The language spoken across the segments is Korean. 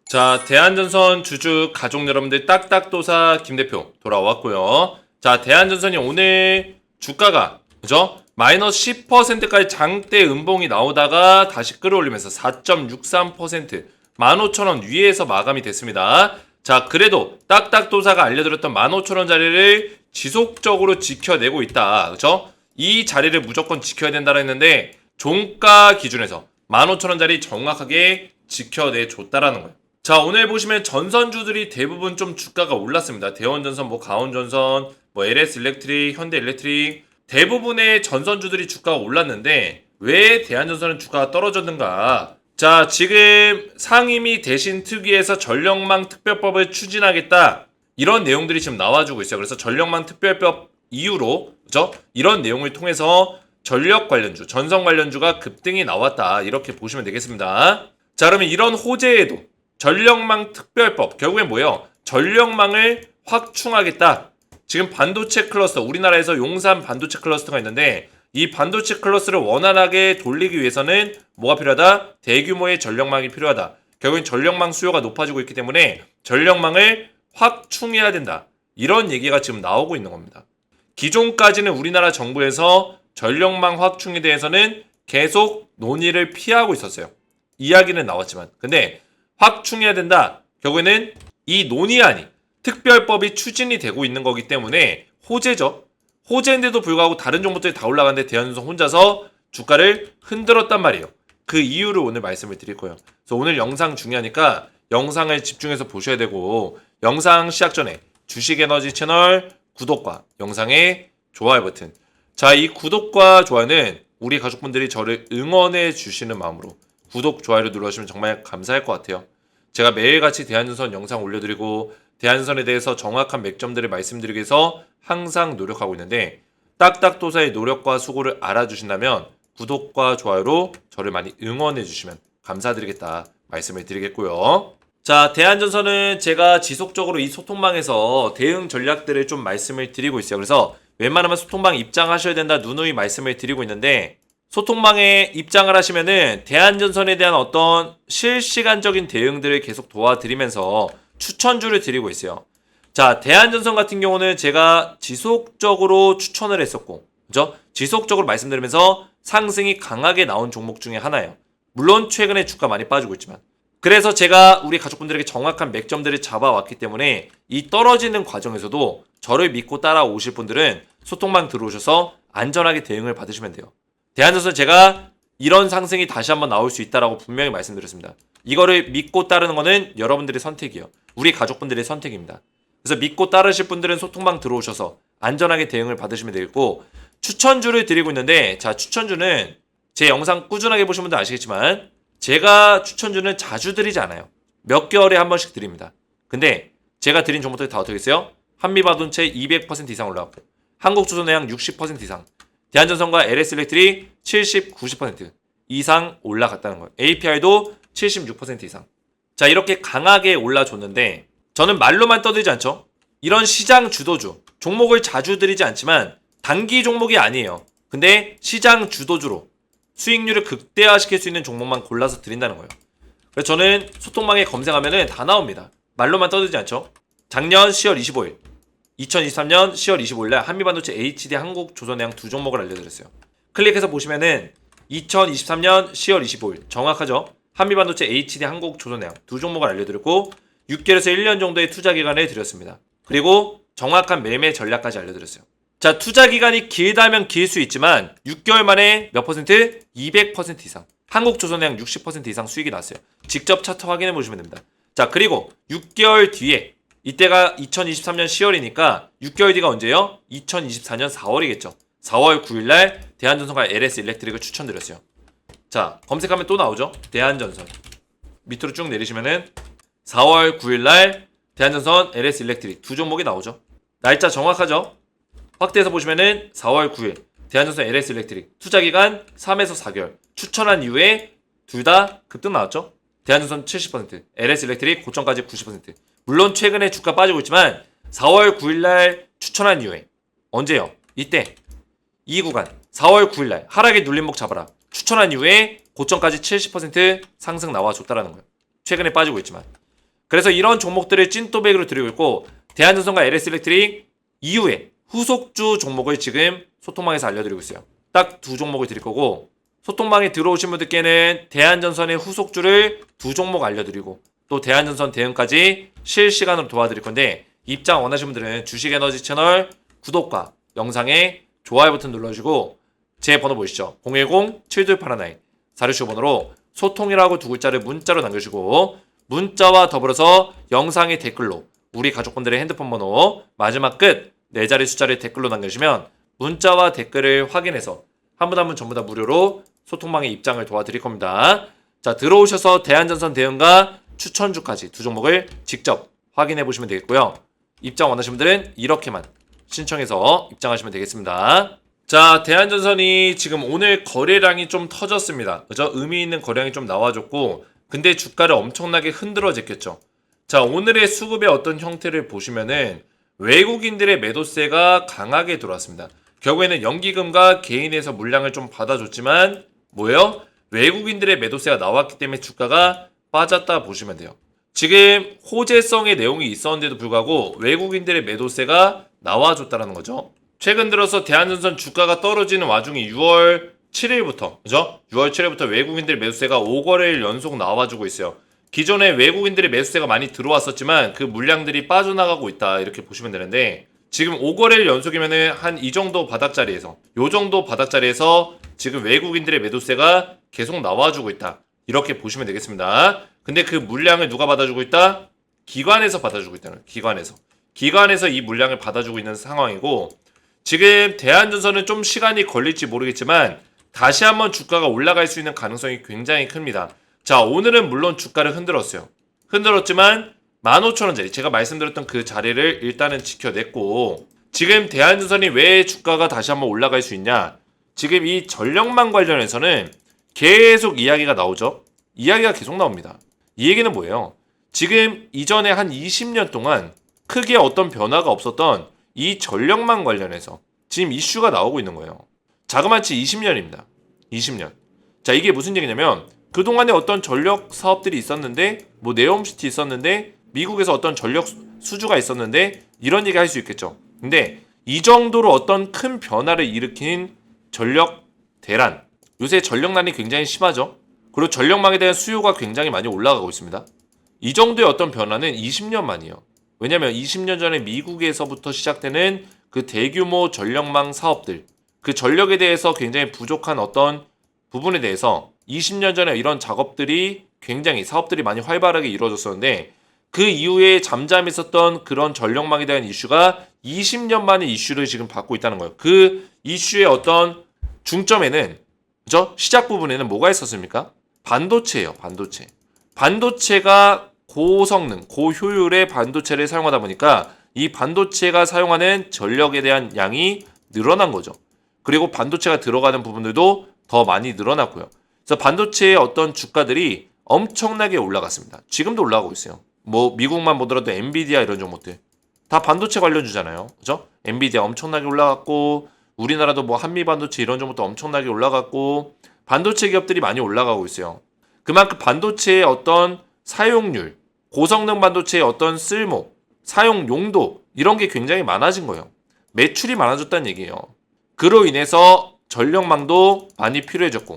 자, 대한전선 주주 가족 여러분들 딱딱도사 김대표 돌아왔고요. 자, 대한전선이 오늘 주가가 그죠? 마이너스 10%까지 장대 음봉이 나오다가 다시 끌어올리면서 4.63% 15,000원 위에서 마감이 됐습니다. 자, 그래도 딱딱도사가 알려드렸던 15,000원 자리를 지속적으로 지켜내고 있다. 그죠? 이 자리를 무조건 지켜야 된다고 했는데 종가 기준에서 15,000원 자리 정확하게 지켜내줬다라는 거예요. 자, 오늘 보시면 전선주들이 대부분 좀 주가가 올랐습니다. 대원전선, 가온전선, LS일렉트릭, 현대일렉트릭 대부분의 전선주들이 주가가 올랐는데 왜 대한전선은 주가가 떨어졌는가? 자, 지금 상임위 대신 특위에서 전력망 특별법을 추진하겠다. 이런 내용들이 지금 나와주고 있어요. 그래서 전력망 특별법 이후로 그죠? 이런 내용을 통해서 전력 관련주, 전선 관련주가 급등이 나왔다. 이렇게 보시면 되겠습니다. 자, 그러면 이런 호재에도 전력망 특별법 결국엔 뭐예요? 전력망을 확충하겠다. 지금 반도체 클러스터 우리나라에서 용산 반도체 클러스터가 있는데 이 반도체 클러스터를 원활하게 돌리기 위해서는 뭐가 필요하다? 대규모의 전력망이 필요하다. 결국엔 전력망 수요가 높아지고 있기 때문에 전력망을 확충해야 된다. 이런 얘기가 지금 나오고 있는 겁니다. 기존까지는 우리나라 정부에서 전력망 확충에 대해서는 계속 논의를 피하고 있었어요. 이야기는 나왔지만 근데 확충해야 된다. 결국에는 이 논의안이 특별법이 추진이 되고 있는 거기 때문에 호재죠. 호재인데도 불구하고 다른 종목들이 다 올라가는데 대한전선 혼자서 주가를 흔들었단 말이에요. 그 이유를 오늘 말씀을 드릴 거예요. 그래서 오늘 영상 중요하니까 영상을 집중해서 보셔야 되고 영상 시작 전에 주식에너지 채널 구독과 영상의 좋아요 버튼. 자, 이 구독과 좋아요는 우리 가족분들이 저를 응원해 주시는 마음으로 구독, 좋아요를 눌러주시면 정말 감사할 것 같아요. 제가 매일같이 대한전선 영상 올려드리고 대한전선에 대해서 정확한 맥점들을 말씀드리기 위해서 항상 노력하고 있는데 딱딱도사의 노력과 수고를 알아주신다면 구독과 좋아요로 저를 많이 응원해 주시면 감사드리겠다 말씀을 드리겠고요. 자, 대한전선은 제가 지속적으로 이 소통방에서 대응 전략들을 좀 말씀을 드리고 있어요. 그래서 웬만하면 소통방 입장하셔야 된다 누누이 말씀을 드리고 있는데 소통방에 입장을 하시면은 대한전선에 대한 어떤 실시간적인 대응들을 계속 도와드리면서 추천주를 드리고 있어요. 자, 대한전선 같은 경우는 제가 지속적으로 추천을 했었고, 그죠? 지속적으로 말씀드리면서 상승이 강하게 나온 종목 중에 하나예요. 물론 최근에 주가 많이 빠지고 있지만. 그래서 제가 우리 가족분들에게 정확한 맥점들을 잡아왔기 때문에 이 떨어지는 과정에서도 저를 믿고 따라오실 분들은 소통방 들어오셔서 안전하게 대응을 받으시면 돼요. 대한전선 제가 이런 상승이 다시 한번 나올 수 있다라고 분명히 말씀드렸습니다. 이거를 믿고 따르는 거는 여러분들의 선택이에요. 우리 가족분들의 선택입니다. 그래서 믿고 따르실 분들은 소통방 들어오셔서 안전하게 대응을 받으시면 되겠고 추천주를 드리고 있는데 자, 추천주는 제 영상 꾸준하게 보신 분들 아시겠지만 제가 추천주는 자주 드리지 않아요. 몇 개월에 한 번씩 드립니다. 근데 제가 드린 종목들이 다 어떻게 있어요? 한미반도체 200% 이상 올라갔고 한국조선해양 60% 이상 대한전선과 LS일렉트릭 70, 90% 이상 올라갔다는 거예요. API도 76% 이상. 자, 이렇게 강하게 올라줬는데 저는 말로만 떠들지 않죠. 이런 시장 주도주, 종목을 자주 드리지 않지만 단기 종목이 아니에요. 근데 시장 주도주로 수익률을 극대화시킬 수 있는 종목만 골라서 드린다는 거예요. 그래서 저는 소통방에 검색하면은 다 나옵니다. 말로만 떠들지 않죠. 작년 10월 25일 2023년 10월 25일날 한미반도체 HD 한국조선해양 두 종목을 알려드렸어요. 클릭해서 보시면은 2023년 10월 25일 정확하죠? 한미반도체 HD 한국조선해양 두 종목을 알려드렸고 6개월에서 1년 정도의 투자 기간을 드렸습니다. 그리고 정확한 매매 전략까지 알려드렸어요. 자, 투자 기간이 길다면 길 수 있지만 6개월 만에 몇 퍼센트? 200% 이상. 한국조선해양 60% 이상 수익이 났어요. 직접 차트 확인해 보시면 됩니다. 자, 그리고 6개월 뒤에 이때가 2023년 10월이니까 6개월 뒤가 언제예요? 2024년 4월이겠죠. 4월 9일날 대한전선과 LS일렉트릭을 추천드렸어요. 자, 검색하면 또 나오죠. 대한전선 밑으로 쭉 내리시면은 4월 9일날 대한전선, LS일렉트릭 두 종목이 나오죠. 날짜 정확하죠. 확대해서 보시면은 4월 9일 대한전선, LS일렉트릭 투자기간 3에서 4개월 추천한 이후에 둘 다 급등 나왔죠. 대한전선 70%, LS일렉트릭 고점까지 90%. 물론 최근에 주가 빠지고 있지만 4월 9일날 추천한 이후에 언제요? 이때 이 구간 4월 9일날 하락의 눌림목 잡아라 추천한 이후에 고점까지 70% 상승 나와줬다라는 거예요. 최근에 빠지고 있지만 그래서 이런 종목들을 찐또백으로 드리고 있고 대한전선과 LS일렉트릭 이후에 후속주 종목을 지금 소통방에서 알려드리고 있어요. 딱 두 종목을 드릴 거고 소통방에 들어오신 분들께는 대한전선의 후속주를 두 종목 알려드리고 또 대한전선 대응까지 실시간으로 도와드릴 건데 입장 원하시는 분들은 주식에너지 채널 구독과 영상에 좋아요 버튼 눌러주시고 제 번호 보이시죠? 010-7281-465번호로 소통이라고 두 글자를 문자로 남겨주시고 문자와 더불어서 영상의 댓글로 우리 가족분들의 핸드폰 번호 마지막 끝 4자리 숫자를 댓글로 남겨주시면 문자와 댓글을 확인해서 한 분 한 분 전부 다 무료로 소통방의 입장을 도와드릴 겁니다. 자, 들어오셔서 대한전선 대응과 추천주까지 두 종목을 직접 확인해 보시면 되겠고요. 입장 원하시는 분들은 이렇게만 신청해서 입장하시면 되겠습니다. 자, 대한전선이 지금 오늘 거래량이 좀 터졌습니다. 그죠? 의미 있는 거래량이 좀 나와줬고 근데 주가를 엄청나게 흔들어 제꼈죠. 자, 오늘의 수급의 어떤 형태를 보시면은 외국인들의 매도세가 강하게 들어왔습니다. 결국에는 연기금과 개인에서 물량을 좀 받아줬지만 뭐예요? 외국인들의 매도세가 나왔기 때문에 주가가 빠졌다 보시면 돼요. 지금 호재성의 내용이 있었는데도 불구하고 외국인들의 매도세가 나와줬다는 거죠. 최근 들어서 대한전선 주가가 떨어지는 와중에 6월 7일부터 그죠? 6월 7일부터 외국인들의 매수세가 5거래일 연속 나와주고 있어요. 기존에 외국인들의 매수세가 많이 들어왔었지만 그 물량들이 빠져나가고 있다 이렇게 보시면 되는데 지금 5거래일 연속이면은 한 이 정도 바닥자리에서 요 정도 바닥자리에서 지금 외국인들의 매도세가 계속 나와주고 있다 이렇게 보시면 되겠습니다. 근데 그 물량을 누가 받아주고 있다? 기관에서 받아주고 있다는 거예요. 기관에서 이 물량을 받아주고 있는 상황이고 지금 대한전선은 좀 시간이 걸릴지 모르겠지만 다시 한번 주가가 올라갈 수 있는 가능성이 굉장히 큽니다. 자, 오늘은 물론 주가를 흔들었어요. 흔들었지만 15,000원짜리 제가 말씀드렸던 그 자리를 일단은 지켜냈고 지금 대한전선이 왜 주가가 다시 한번 올라갈 수 있냐? 지금 이 전력망 관련해서는 계속 이야기가 나오죠. 이야기가 계속 나옵니다. 이 얘기는 뭐예요? 지금 이전에 한 20년 동안 크게 어떤 변화가 없었던 이 전력망 관련해서 지금 이슈가 나오고 있는 거예요. 자그마치 20년입니다. 20년. 자, 이게 무슨 얘기냐면 그동안에 어떤 전력 사업들이 있었는데 뭐 네옴시티 있었는데 미국에서 어떤 전력 수주가 있었는데 이런 얘기 할 수 있겠죠. 근데 이 정도로 어떤 큰 변화를 일으킨 전력 대란 요새 전력난이 굉장히 심하죠. 그리고 전력망에 대한 수요가 굉장히 많이 올라가고 있습니다. 이 정도의 어떤 변화는 20년 만이에요. 왜냐면 20년 전에 미국에서부터 시작되는 그 대규모 전력망 사업들 그 전력에 대해서 굉장히 부족한 어떤 부분에 대해서 20년 전에 이런 작업들이 굉장히 사업들이 많이 활발하게 이루어졌었는데 그 이후에 잠잠했었던 그런 전력망에 대한 이슈가 20년 만에 이슈를 지금 받고 있다는 거예요. 그 이슈의 어떤 중점에는 그죠? 시작 부분에는 뭐가 있었습니까? 반도체예요. 반도체. 반도체가 고성능, 고효율의 반도체를 사용하다 보니까 이 반도체가 사용하는 전력에 대한 양이 늘어난 거죠. 그리고 반도체가 들어가는 부분들도 더 많이 늘어났고요. 그래서 반도체의 어떤 주가들이 엄청나게 올라갔습니다. 지금도 올라가고 있어요. 뭐 미국만 보더라도 엔비디아 이런 종목들 다 반도체 관련주잖아요. 그죠? 엔비디아 엄청나게 올라갔고 우리나라도 뭐 한미반도체 이런 종목도 엄청나게 올라갔고 반도체 기업들이 많이 올라가고 있어요. 그만큼 반도체의 어떤 사용률, 고성능 반도체의 어떤 쓸모, 사용 용도 이런 게 굉장히 많아진 거예요. 매출이 많아졌다는 얘기예요. 그로 인해서 전력망도 많이 필요해졌고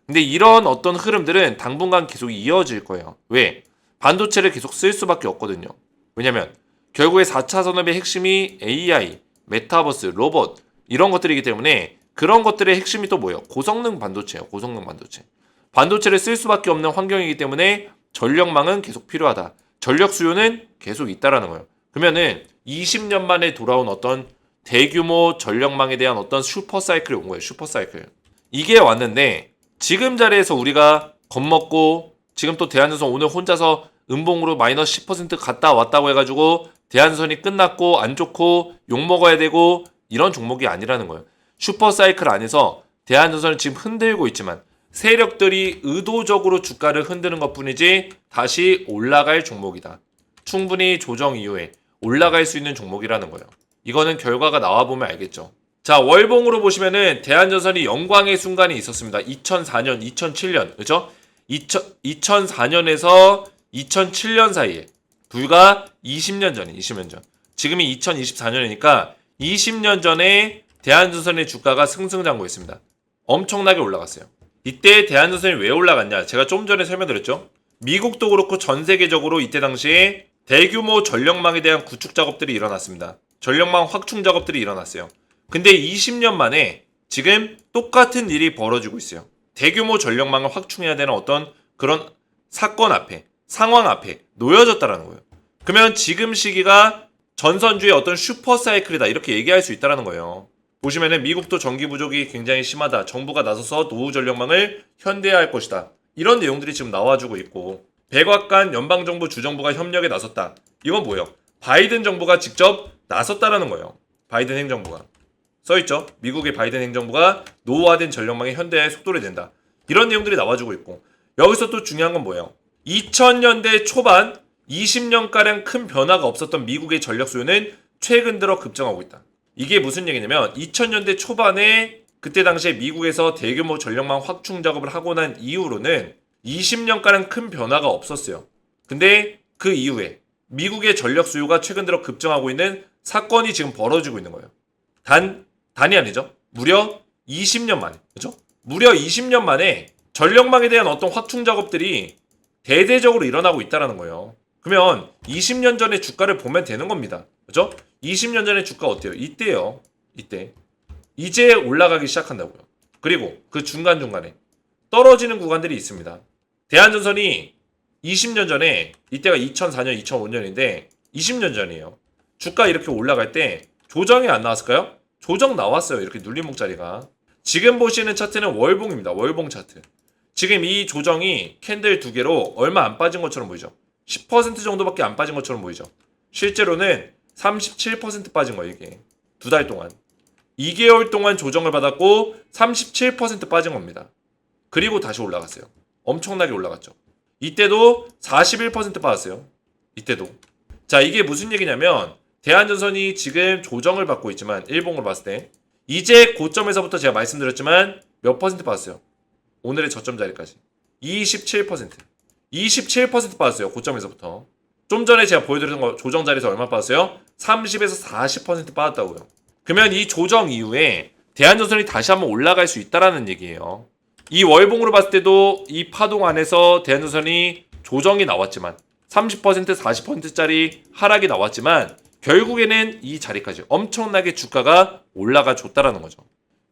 근데 이런 어떤 흐름들은 당분간 계속 이어질 거예요. 왜? 반도체를 계속 쓸 수밖에 없거든요. 왜냐면 결국에 4차 산업의 핵심이 AI, 메타버스, 로봇 이런 것들이기 때문에 그런 것들의 핵심이 또 뭐예요? 고성능 반도체예요. 고성능 반도체. 반도체를 쓸 수밖에 없는 환경이기 때문에 전력망은 계속 필요하다. 전력 수요는 계속 있다라는 거예요. 그러면은 20년 만에 돌아온 어떤 대규모 전력망에 대한 어떤 슈퍼사이클이 온 거예요. 슈퍼사이클. 이게 왔는데 지금 자리에서 우리가 겁먹고 지금 또 대한전선 오늘 혼자서 음봉으로 마이너스 10% 갔다 왔다고 해가지고 대한전선이 끝났고 안 좋고 욕먹어야 되고 이런 종목이 아니라는 거예요. 슈퍼사이클 안에서 대한전선은 지금 흔들고 있지만 세력들이 의도적으로 주가를 흔드는 것뿐이지 다시 올라갈 종목이다. 충분히 조정 이후에 올라갈 수 있는 종목이라는 거예요. 이거는 결과가 나와보면 알겠죠. 자, 월봉으로 보시면은 대한전선이 영광의 순간이 있었습니다. 2004년, 2007년, 그죠? 2004년에서 2007년 사이에 불과 20년 전에 20년 전. 지금이 2024년이니까 20년 전에 대한전선의 주가가 승승장구했습니다. 엄청나게 올라갔어요. 이때 대한전선이 왜 올라갔냐? 제가 좀 전에 설명드렸죠. 미국도 그렇고 전 세계적으로 이때 당시에 대규모 전력망에 대한 구축 작업들이 일어났습니다. 전력망 확충 작업들이 일어났어요. 근데 20년 만에 지금 똑같은 일이 벌어지고 있어요. 대규모 전력망을 확충해야 되는 어떤 그런 사건 앞에, 상황 앞에 놓여졌다라는 거예요. 그러면 지금 시기가 전선주의 어떤 슈퍼사이클이다 이렇게 얘기할 수 있다는 거예요. 보시면은 미국도 전기 부족이 굉장히 심하다. 정부가 나서서 노후 전력망을 현대화할 것이다. 이런 내용들이 지금 나와주고 있고 백악관 연방정부 주정부가 협력에 나섰다. 이건 뭐예요? 바이든 정부가 직접 나섰다라는 거예요. 바이든 행정부가. 써있죠? 미국의 바이든 행정부가 노후화된 전력망의 현대화에 속도를 낸다. 이런 내용들이 나와주고 있고 여기서 또 중요한 건 뭐예요? 2000년대 초반 20년가량 큰 변화가 없었던 미국의 전력 수요는 최근 들어 급증하고 있다. 이게 무슨 얘기냐면 2000년대 초반에 그때 당시에 미국에서 대규모 전력망 확충 작업을 하고 난 이후로는 20년가량 큰 변화가 없었어요. 근데 그 이후에 미국의 전력 수요가 최근 들어 급증하고 있는 사건이 지금 벌어지고 있는 거예요. 단이 아니죠. 무려 20년 만에. 그죠? 무려 20년 만에 전력망에 대한 어떤 확충 작업들이 대대적으로 일어나고 있다는 거예요. 그러면 20년 전의 주가를 보면 되는 겁니다. 그죠? 20년 전의 주가 어때요? 이때요. 이때. 이제 올라가기 시작한다고요. 그리고 그 중간중간에 떨어지는 구간들이 있습니다. 대한전선이 20년 전에 이때가 2004년, 2005년인데 20년 전이에요. 주가 이렇게 올라갈 때 조정이 안 나왔을까요? 조정 나왔어요. 이렇게 눌림목자리가. 지금 보시는 차트는 월봉입니다. 월봉 차트. 지금 이 조정이 캔들 두 개로 얼마 안 빠진 것처럼 보이죠? 10% 정도밖에 안 빠진 것처럼 보이죠? 실제로는 37% 빠진 거예요. 이게. 두 달 동안. 2개월 동안 조정을 받았고 37% 빠진 겁니다. 그리고 다시 올라갔어요. 엄청나게 올라갔죠. 이때도 41% 빠졌어요. 이때도. 자, 이게 무슨 얘기냐면 대한전선이 지금 조정을 받고 있지만 일봉으로 봤을 때 이제 고점에서부터 제가 말씀드렸지만 몇 퍼센트 빠졌어요? 오늘의 저점 자리까지 27% 27% 빠졌어요. 고점에서부터. 좀 전에 제가 보여드렸던 거 조정 자리에서 얼마 빠졌어요? 30에서 40% 빠졌다고요. 그러면 이 조정 이후에 대한전선이 다시 한번 올라갈 수 있다라는 얘기예요. 이 월봉으로 봤을 때도 이 파동 안에서 대한전선이 조정이 나왔지만 30% 40%짜리 하락이 나왔지만 결국에는 이 자리까지 엄청나게 주가가 올라가 줬다라는 거죠.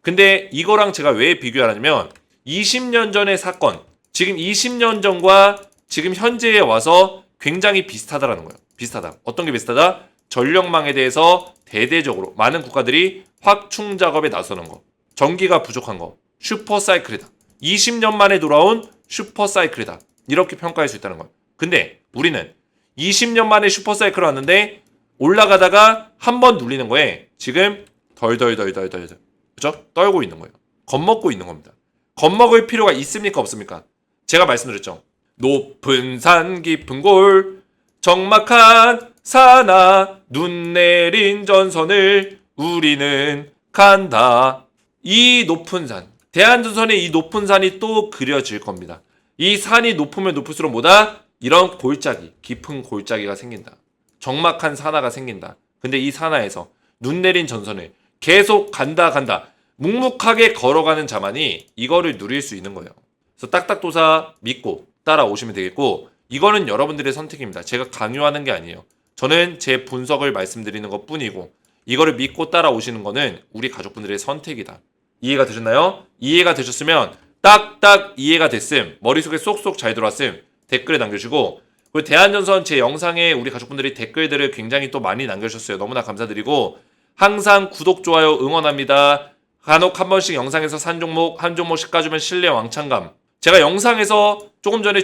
근데 이거랑 제가 왜 비교하냐면 20년 전의 사건, 지금 20년 전과 지금 현재에 와서 굉장히 비슷하다라는 거예요. 비슷하다. 어떤 게 비슷하다? 전력망에 대해서 대대적으로 많은 국가들이 확충 작업에 나서는 거. 전기가 부족한 거. 슈퍼사이클이다. 20년 만에 돌아온 슈퍼사이클이다. 이렇게 평가할 수 있다는 거예요. 근데 우리는 20년 만에 슈퍼사이클을 왔는데 올라가다가 한 번 눌리는 거에 지금 덜덜덜덜덜 그죠? 떨고 있는 거예요. 겁먹고 있는 겁니다. 겁먹을 필요가 있습니까 없습니까? 제가 말씀드렸죠. 높은 산 깊은 골 적막한 산하 눈 내린 전선을 우리는 간다. 이 높은 산 대한전선의 이 높은 산이 또 그려질 겁니다. 이 산이 높으면 높을수록 뭐다? 이런 골짜기 깊은 골짜기가 생긴다. 적막한 산하가 생긴다. 근데 이 산하에서 눈 내린 전선을 계속 간다 묵묵하게 걸어가는 자만이 이거를 누릴 수 있는 거예요. 그래서 딱딱도사 믿고 따라오시면 되겠고 이거는 여러분들의 선택입니다. 제가 강요하는 게 아니에요. 저는 제 분석을 말씀드리는 것 뿐이고 이거를 믿고 따라오시는 거는 우리 가족분들의 선택이다. 이해가 되셨나요? 이해가 되셨으면 딱딱 이해가 됐음 머릿속에 쏙쏙 잘 들어왔음 댓글에 남겨주시고 그리고 대한전선 제 영상에 우리 가족분들이 댓글들을 굉장히 또 많이 남겨주셨어요. 너무나 감사드리고 항상 구독, 좋아요 응원합니다. 간혹 한 번씩 영상에서 산 종목 한 종목씩 까주면 신뢰 왕창감. 제가 영상에서 조금 전에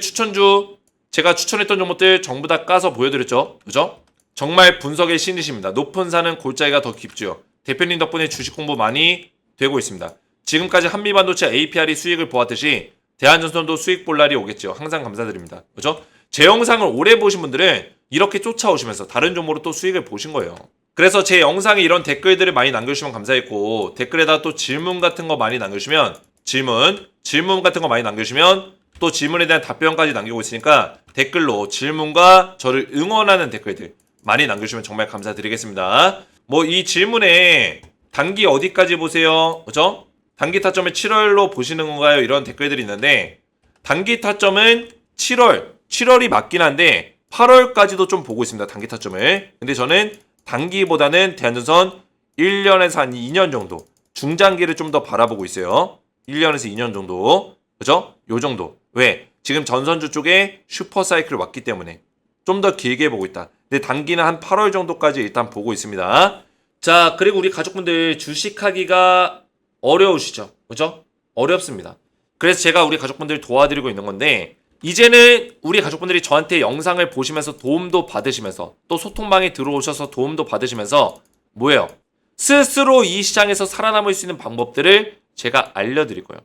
제가 추천했던 종목들 전부 다 까서 보여드렸죠. 그죠? 정말 분석의 신이십니다. 높은 산은 골짜기가 더 깊죠. 대표님 덕분에 주식 공부 많이 되고 있습니다. 지금까지 한미반도체 APR이 수익을 보았듯이 대한전선도 수익 볼 날이 오겠죠. 항상 감사드립니다. 그죠? 제 영상을 오래 보신 분들은 이렇게 쫓아오시면서 다른 종목으로 또 수익을 보신 거예요. 그래서 제 영상에 이런 댓글들을 많이 남겨주시면 감사했고 댓글에다 또 질문 같은 거 많이 남겨주시면 질문 같은 거 많이 남겨주시면 또 질문에 대한 답변까지 남기고 있으니까 댓글로 질문과 저를 응원하는 댓글들 많이 남겨주시면 정말 감사드리겠습니다. 뭐 이 질문에 단기 어디까지 보세요? 그죠? 단기 타점을 7월로 보시는 건가요? 이런 댓글들이 있는데 단기 타점은 7월이 맞긴 한데 8월까지도 좀 보고 있습니다. 단기 타점을. 근데 저는 단기보다는 대한전선 1년에서 한 2년 정도 중장기를 좀 더 바라보고 있어요. 1년에서 2년 정도. 그죠? 요 정도. 왜? 지금 전선주 쪽에 슈퍼사이클이 왔기 때문에 좀 더 길게 보고 있다. 근데 단기는 한 8월 정도까지 일단 보고 있습니다. 자, 그리고 우리 가족분들 주식하기가 어려우시죠? 그죠? 어렵습니다. 그래서 제가 우리 가족분들 도와드리고 있는 건데 이제는 우리 가족분들이 저한테 영상을 보시면서 도움도 받으시면서 또 소통방에 들어오셔서 도움도 받으시면서 뭐예요? 스스로 이 시장에서 살아남을 수 있는 방법들을 제가 알려드릴 거예요.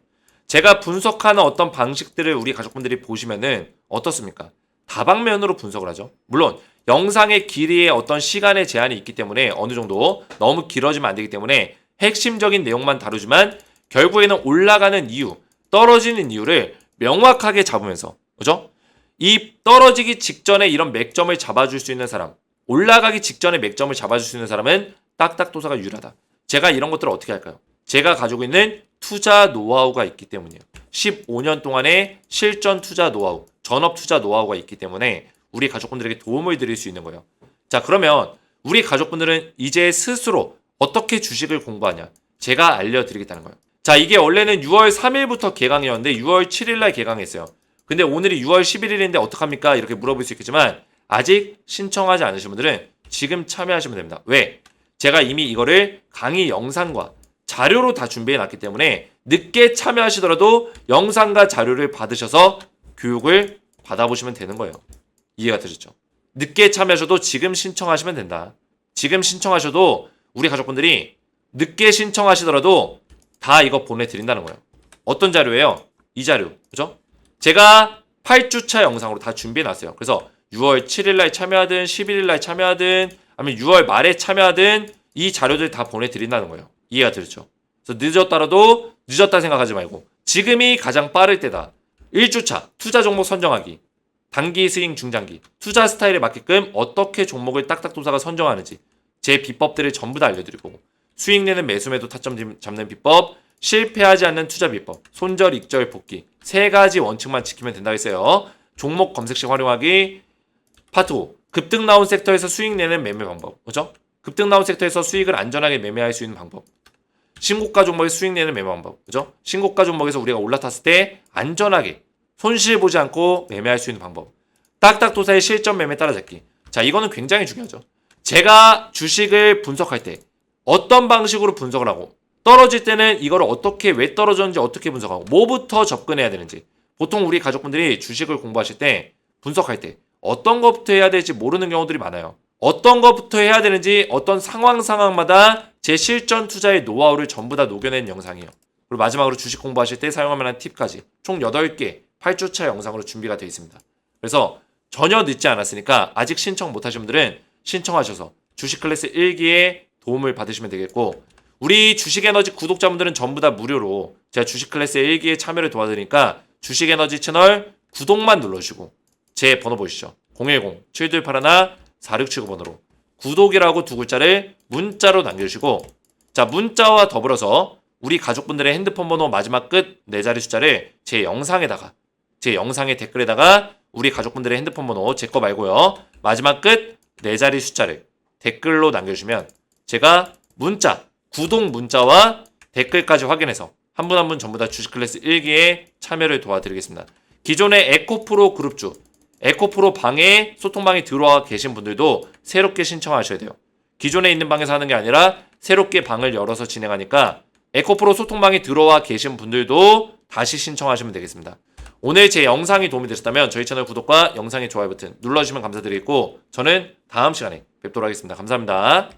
제가 분석하는 어떤 방식들을 우리 가족분들이 보시면은 어떻습니까? 다방면으로 분석을 하죠. 물론 영상의 길이에 어떤 시간의 제한이 있기 때문에 어느 정도 너무 길어지면 안 되기 때문에 핵심적인 내용만 다루지만 결국에는 올라가는 이유, 떨어지는 이유를 명확하게 잡으면서 그죠? 이 떨어지기 직전에 이런 맥점을 잡아줄 수 있는 사람, 올라가기 직전에 맥점을 잡아줄 수 있는 사람은 딱딱도사가 유일하다. 제가 이런 것들을 어떻게 할까요? 제가 가지고 있는 투자 노하우가 있기 때문이에요. 15년 동안의 실전 투자 노하우, 전업 투자 노하우가 있기 때문에 우리 가족분들에게 도움을 드릴 수 있는 거예요. 자, 그러면 우리 가족분들은 이제 스스로 어떻게 주식을 공부하냐? 제가 알려드리겠다는 거예요. 자, 이게 원래는 6월 3일부터 개강이었는데 6월 7일날 개강했어요. 근데 오늘이 6월 11일인데 어떡합니까? 이렇게 물어볼 수 있겠지만 아직 신청하지 않으신 분들은 지금 참여하시면 됩니다. 왜? 제가 이미 이거를 강의 영상과 자료로 다 준비해 놨기 때문에 늦게 참여하시더라도 영상과 자료를 받으셔서 교육을 받아보시면 되는 거예요. 이해가 되셨죠? 늦게 참여하셔도 지금 신청하시면 된다. 지금 신청하셔도 우리 가족분들이 늦게 신청하시더라도 다 이거 보내드린다는 거예요. 어떤 자료예요? 이 자료. 그죠? 제가 8주차 영상으로 다 준비해 놨어요. 그래서 6월 7일날 참여하든 11일날 참여하든 아니면 6월 말에 참여하든 이 자료들 다 보내드린다는 거예요. 이해가 되죠? 그래서 늦었더라도 늦었다 생각하지 말고 지금이 가장 빠를 때다. 1주차 투자 종목 선정하기, 단기 스윙 중장기, 투자 스타일에 맞게끔 어떻게 종목을 딱딱도사가 선정하는지 제 비법들을 전부 다 알려드리고 수익 내는 매수매도 타점 잡는 비법, 실패하지 않는 투자 비법, 손절, 익절, 복귀 3가지 원칙만 지키면 된다고 했어요. 종목 검색식 활용하기 파트 5 급등 나온 섹터에서 수익 내는 매매 방법. 그죠? 급등 나온 섹터에서 수익을 안전하게 매매할 수 있는 방법. 신고가 종목에서 수익 내는 매매 방법. 그죠? 신고가 종목에서 우리가 올라탔을 때 안전하게 손실 보지 않고 매매할 수 있는 방법. 딱딱도사의 실전 매매 따라잡기. 자, 이거는 굉장히 중요하죠. 제가 주식을 분석할 때 어떤 방식으로 분석을 하고 떨어질 때는 이걸 어떻게 왜 떨어졌는지 어떻게 분석하고 뭐부터 접근해야 되는지. 보통 우리 가족분들이 주식을 공부하실 때 분석할 때 어떤 것부터 해야 될지 모르는 경우들이 많아요. 어떤 것부터 해야 되는지 어떤 상황마다 제 실전 투자의 노하우를 전부 다 녹여낸 영상이에요. 그리고 마지막으로 주식 공부하실 때 사용할 만한 팁까지 총 8개 8주차 영상으로 준비가 되어 있습니다. 그래서 전혀 늦지 않았으니까 아직 신청 못하신 분들은 신청하셔서 주식 클래스 1기에 도움을 받으시면 되겠고 우리 주식에너지 구독자분들은 전부 다 무료로 제가 주식 클래스 1기에 참여를 도와드리니까 주식에너지 채널 구독만 눌러주시고 제 번호 보이시죠? 010-7281-4679번으로 구독이라고 2글자를 문자로 남겨주시고 자 문자와 더불어서 우리 가족분들의 핸드폰 번호 마지막 끝 4자리 숫자를 제 영상에다가 제 영상의 댓글에다가 우리 가족분들의 핸드폰 번호 제 거 말고요 마지막 끝 4자리 숫자를 댓글로 남겨주시면 제가 문자 구독 문자와 댓글까지 확인해서 한 분 한 분 전부 다 주식 클래스 1기에 참여를 도와드리겠습니다. 기존의 에코프로 그룹주 에코프로 방에 소통방에 들어와 계신 분들도 새롭게 신청하셔야 돼요. 기존에 있는 방에서 하는 게 아니라 새롭게 방을 열어서 진행하니까 에코프로 소통방에 들어와 계신 분들도 다시 신청하시면 되겠습니다. 오늘 제 영상이 도움이 되셨다면 저희 채널 구독과 영상의 좋아요 버튼 눌러주시면 감사드리겠고 저는 다음 시간에 뵙도록 하겠습니다. 감사합니다.